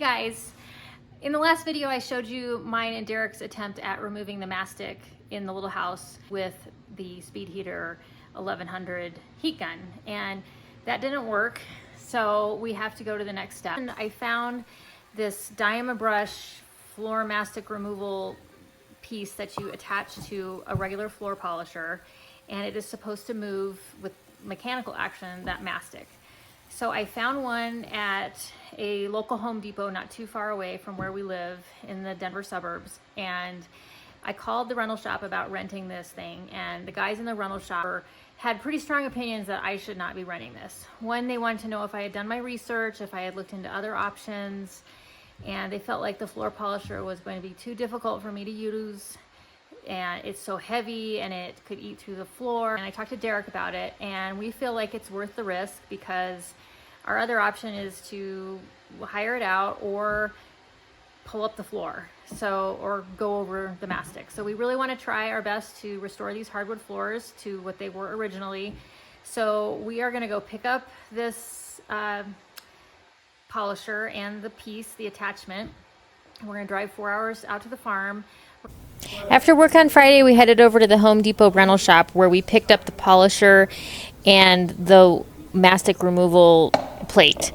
guys, in the last video I showed you mine and Derek's attempt at removing the mastic in the little house with the Speed Heater 1100 heat gun, and that didn't work, so we have to go to the next step. And I found this Dyma-Brush floor mastic removal piece that you attach to a regular floor polisher, and it is supposed to move with mechanical action that mastic. So I found one at a local Home Depot not too far away from where we live in the Denver suburbs, and I called the rental shop about renting this thing, and the guys in the rental shop had pretty strong opinions that I should not be renting this. One, they wanted to know if I had done my research, if I had looked into other options, and they felt like the floor polisher was going to be too difficult for me to use, and it's so heavy and it could eat through the floor. And I talked to Derek about it, and we feel like it's worth the risk because our other option is to hire it out or pull up the floor, or go over the mastic. So we really want to try our best to restore these hardwood floors to what they were originally. So we are going to go pick up this polisher and the attachment. We're going to drive 4 hours out to the farm. After work on Friday, we headed over to the Home Depot rental shop where we picked up the polisher and the mastic removal plate.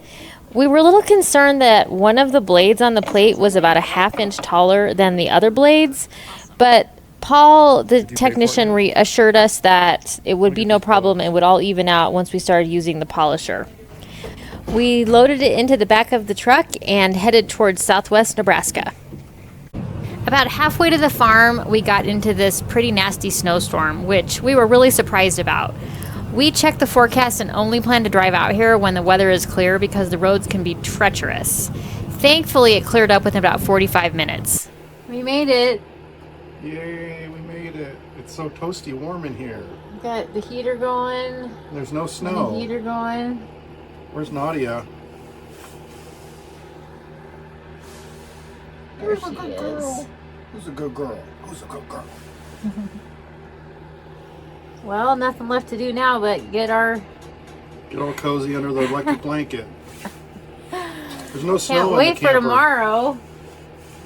We were a little concerned that one of the blades on the plate was about a ½ inch taller than the other blades, but Paul, the technician, reassured us that it would be no problem. It would all even out once we started using the polisher. We loaded it into the back of the truck and headed towards southwest Nebraska. About halfway to the farm, we got into this pretty nasty snowstorm, which we were really surprised about. We checked the forecast and only plan to drive out here when the weather is clear because the roads can be treacherous. Thankfully, it cleared up within about 45 minutes. We made it. Yay, we made it. It's so toasty warm in here. We got the heater going. There's no snow. The heater going. Where's Nadia? There she is. Who's a good girl? Who's a good girl? Well, nothing left to do now but get all cozy under the electric blanket. There's no snow. Can't wait for tomorrow.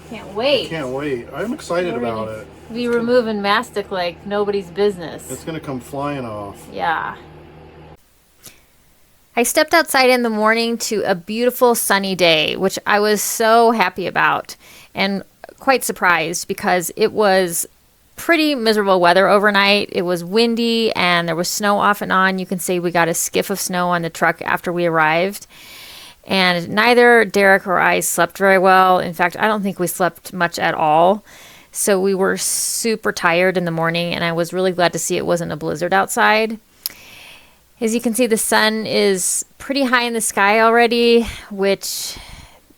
Can't wait. I can't wait. I'm excited about it. Be removing mastic like nobody's business. It's gonna come flying off. Yeah. I stepped outside in the morning to a beautiful sunny day, which I was so happy about and quite surprised because it was pretty miserable weather overnight. It was windy and there was snow off and on. You can see we got a skiff of snow on the truck after we arrived. And neither Derek or I slept very well. In fact, I don't think we slept much at all. So we were super tired in the morning, and I was really glad to see it wasn't a blizzard outside. As you can see, the sun is pretty high in the sky already, which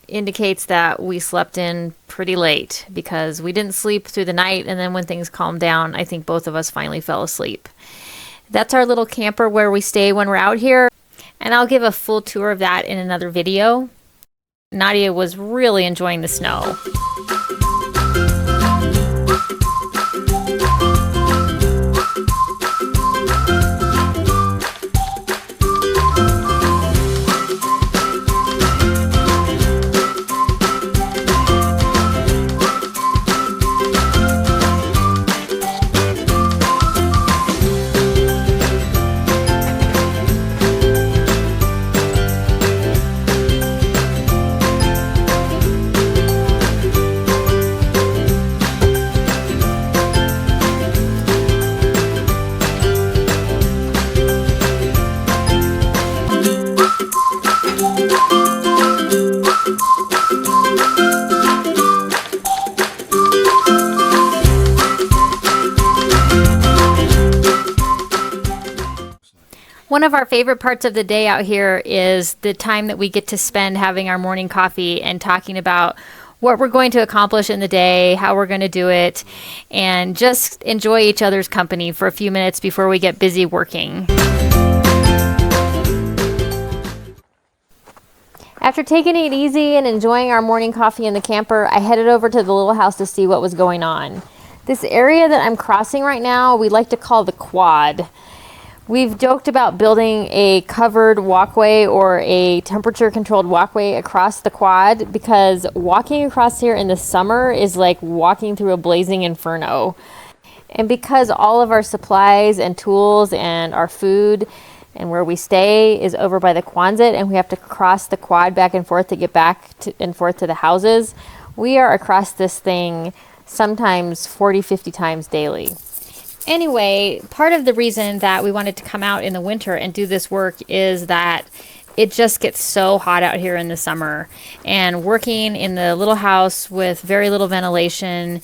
indicates that we slept in pretty late because we didn't sleep through the night, and then when things calmed down, I think both of us finally fell asleep. That's our little camper where we stay when we're out here, and I'll give a full tour of that in another video. Nadia was really enjoying the snow. One of our favorite parts of the day out here is the time that we get to spend having our morning coffee and talking about what we're going to accomplish in the day, how we're going to do it, and just enjoy each other's company for a few minutes before we get busy working. After taking it easy and enjoying our morning coffee in the camper, I headed over to the little house to see what was going on. This area that I'm crossing right now, we like to call the quad. We've joked about building a covered walkway or a temperature controlled walkway across the quad because walking across here in the summer is like walking through a blazing inferno. And because all of our supplies and tools and our food and where we stay is over by the Quonset and we have to cross the quad back and forth to get and forth to the houses, we are across this thing sometimes 40, 50 times daily. Anyway, part of the reason that we wanted to come out in the winter and do this work is that it just gets so hot out here in the summer. And working in the little house with very little ventilation,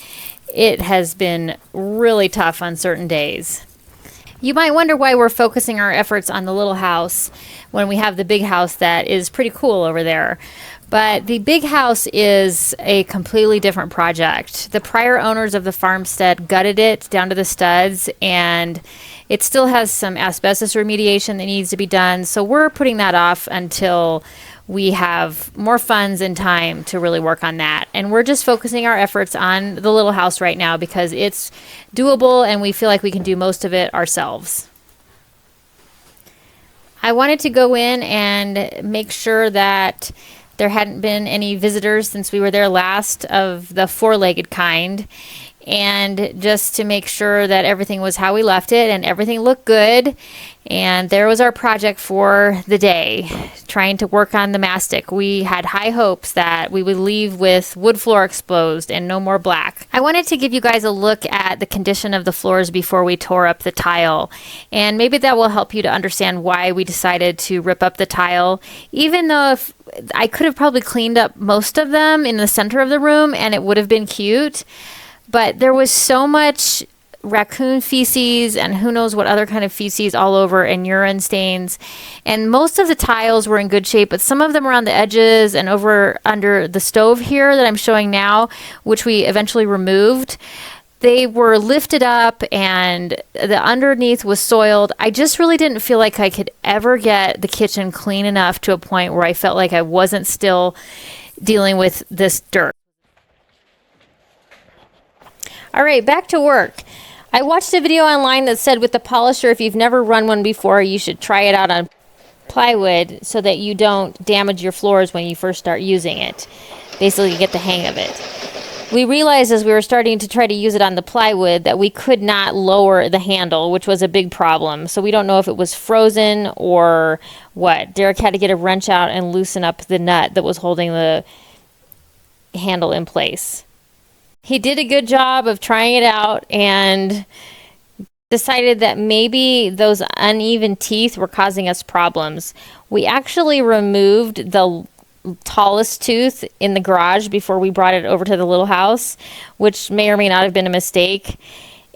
it has been really tough on certain days. You might wonder why we're focusing our efforts on the little house when we have the big house that is pretty cool over there. But the big house is a completely different project. The prior owners of the farmstead gutted it down to the studs, and it still has some asbestos remediation that needs to be done. So we're putting that off until we have more funds and time to really work on that. And we're just focusing our efforts on the little house right now because it's doable and we feel like we can do most of it ourselves. I wanted to go in and make sure that there hadn't been any visitors since we were there last of the four-legged kind, and just to make sure that everything was how we left it and everything looked good. And there was our project for the day, trying to work on the mastic. We had high hopes that we would leave with wood floor exposed and no more black. I wanted to give you guys a look at the condition of the floors before we tore up the tile, and maybe that will help you to understand why we decided to rip up the tile, even though if I could have probably cleaned up most of them in the center of the room and it would have been cute. But there was so much raccoon feces and who knows what other kind of feces all over and urine stains. And most of the tiles were in good shape, but some of them around the edges and over under the stove here that I'm showing now, which we eventually removed, they were lifted up and the underneath was soiled. I just really didn't feel like I could ever get the kitchen clean enough to a point where I felt like I wasn't still dealing with this dirt. All right, back to work. I watched a video online that said with the polisher, if you've never run one before, you should try it out on plywood so that you don't damage your floors when you first start using it. Basically, get the hang of it. We realized as we were starting to try to use it on the plywood that we could not lower the handle, which was a big problem. So we don't know if it was frozen or what. Derek had to get a wrench out and loosen up the nut that was holding the handle in place. He did a good job of trying it out and decided that maybe those uneven teeth were causing us problems. We actually removed the tallest tooth in the garage before we brought it over to the little house, which may or may not have been a mistake.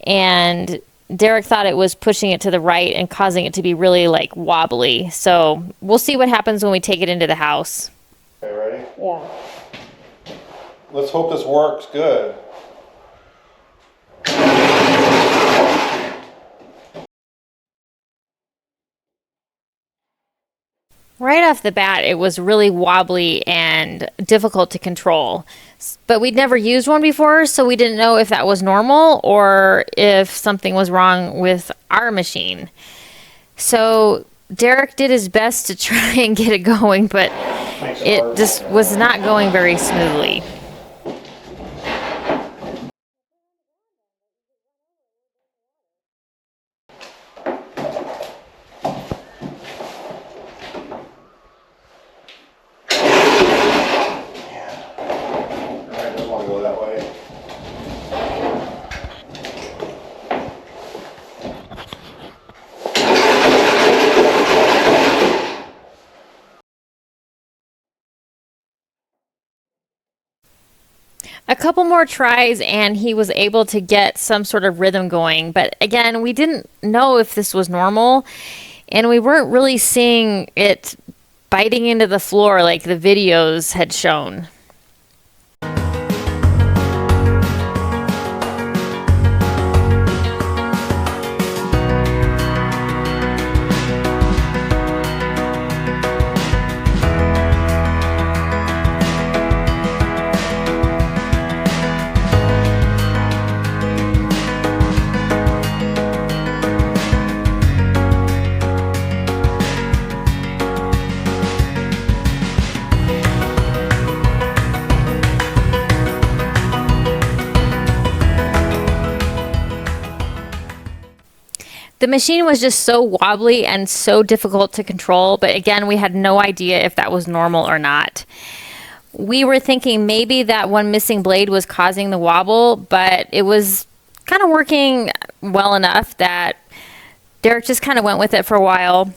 And Derek thought it was pushing it to the right and causing it to be really like wobbly. So we'll see what happens when we take it into the house. Okay, ready? Yeah. Let's hope this works good. Right off the bat, it was really wobbly and difficult to control. But we'd never used one before, so we didn't know if that was normal or if something was wrong with our machine. So Derek did his best to try and get it going, but it just was not going very smoothly. A couple more tries and he was able to get some sort of rhythm going. But again, we didn't know if this was normal and we weren't really seeing it biting into the floor like the videos had shown. The machine was just so wobbly and so difficult to control, but again, we had no idea if that was normal or not. We were thinking maybe that one missing blade was causing the wobble, but it was kind of working well enough that Derek just kind of went with it for a while.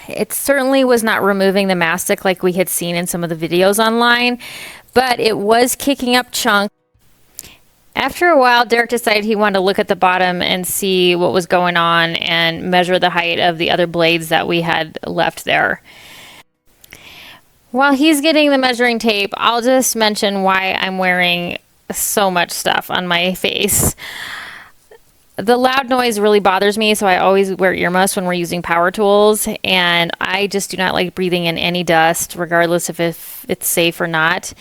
It certainly was not removing the mastic like we had seen in some of the videos online, but it was kicking up chunks. After a while, Derek decided he wanted to look at the bottom and see what was going on and measure the height of the other blades that we had left there. While he's getting the measuring tape, I'll just mention why I'm wearing so much stuff on my face. The loud noise really bothers me, so I always wear earmuffs when we're using power tools, and I just do not like breathing in any dust, regardless if it's safe or not.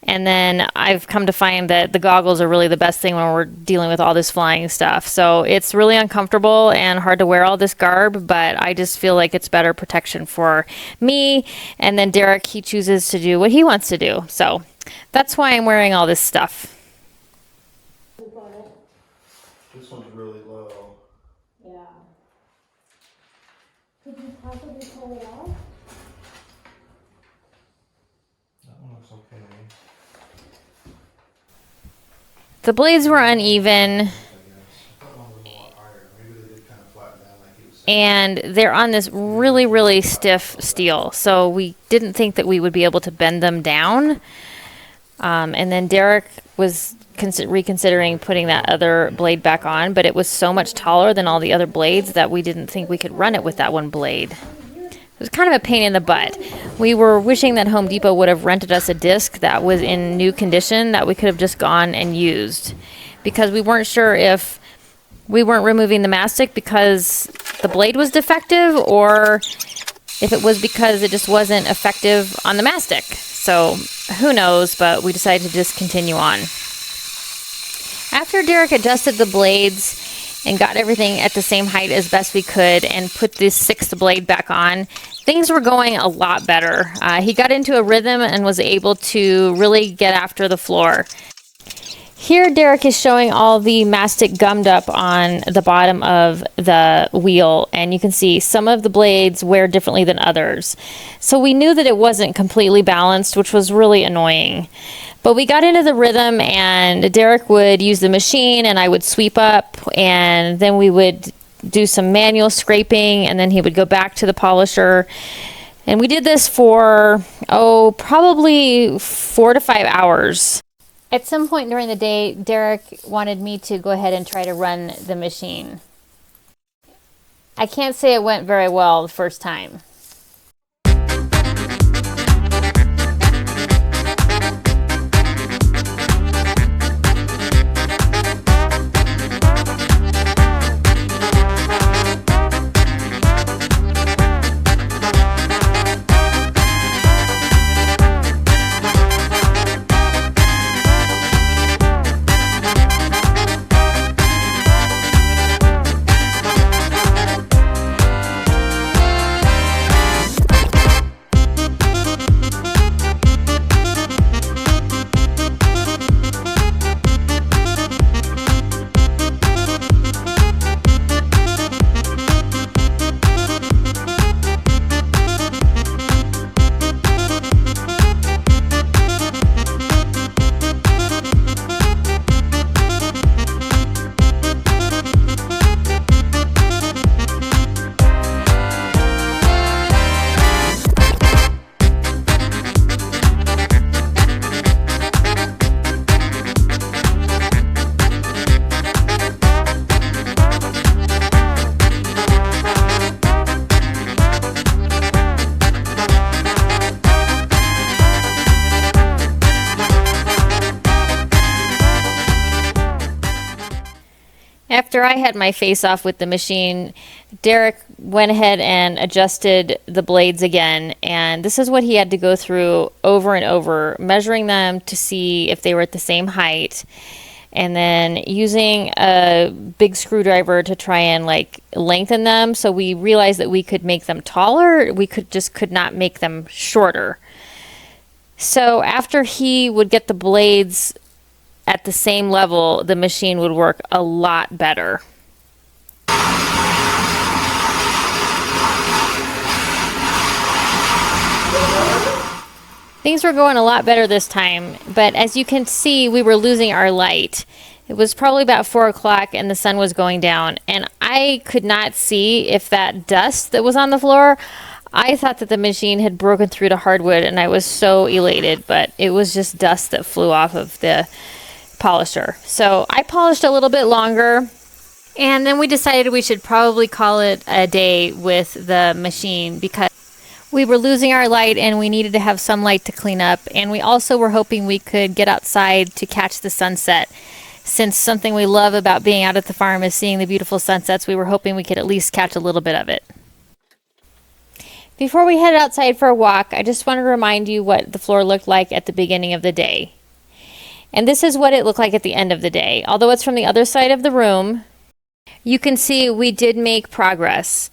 And then I've come to find that the goggles are really the best thing when we're dealing with all this flying stuff. So it's really uncomfortable and hard to wear all this garb, but I just feel like it's better protection for me. And then Derek, he chooses to do what he wants to do. So that's why I'm wearing all this stuff. This one's really low. Yeah. Could you possibly pull it off? That one looks okay. The blades were uneven, and they're on this really, really stiff steel. So we didn't think that we would be able to bend them down. And then Derek was reconsidering putting that other blade back on, but it was so much taller than all the other blades that we didn't think we could run it with that one blade. It was kind of a pain in the butt. We were wishing that Home Depot would have rented us a disc that was in new condition that we could have just gone and used, because we weren't sure if we weren't removing the mastic because the blade was defective or if it was because it just wasn't effective on the mastic. So who knows, but we decided to just continue on. After Derek adjusted the blades and got everything at the same height as best we could and put this sixth blade back on, things were going a lot better. He got into a rhythm and was able to really get after the floor. Here Derek is showing all the mastic gummed up on the bottom of the wheel, and you can see some of the blades wear differently than others. So we knew that it wasn't completely balanced, which was really annoying. But we got into the rhythm, and Derek would use the machine and I would sweep up, and then we would do some manual scraping, and then he would go back to the polisher. And we did this for, probably 4 to 5 hours. At some point during the day, Derek wanted me to go ahead and try to run the machine. I can't say it went very well the first time. After I had my face off with the machine, Derek went ahead and adjusted the blades again, and this is what he had to go through over and over, measuring them to see if they were at the same height, and then using a big screwdriver to try and lengthen them. So we realized that we could make them taller, we could not make them shorter. So after he would get the blades at the same level, the machine would work a lot better. Things were going a lot better this time, but as you can see, we were losing our light. It was probably about 4 o'clock and the sun was going down, and I could not see if that dust that was on the floor, I thought that the machine had broken through to hardwood, and I was so elated, but it was just dust that flew off of the polisher. So I polished a little bit longer, and then we decided we should probably call it a day with the machine because we were losing our light and we needed to have some light to clean up, and we also were hoping we could get outside to catch the sunset. Since something we love about being out at the farm is seeing the beautiful sunsets, we were hoping we could at least catch a little bit of it. Before we head outside for a walk, I just want to remind you what the floor looked like at the beginning of the day. And this is what it looked like at the end of the day. Although it's from the other side of the room, you can see we did make progress.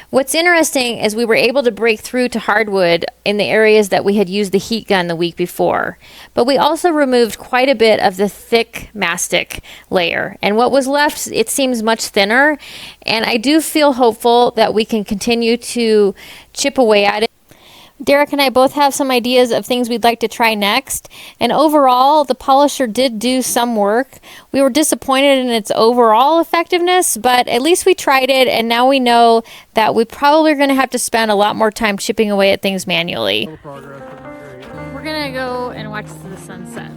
What's interesting is we were able to break through to hardwood in the areas that we had used the heat gun the week before. But we also removed quite a bit of the thick mastic layer. And what was left, it seems much thinner. And I do feel hopeful that we can continue to chip away at it. Derek and I both have some ideas of things we'd like to try next, and overall the polisher did do some work. We were disappointed in its overall effectiveness, but at least we tried it, and now we know that we probably are going to have to spend a lot more time chipping away at things manually. We're going to go and watch the sunset.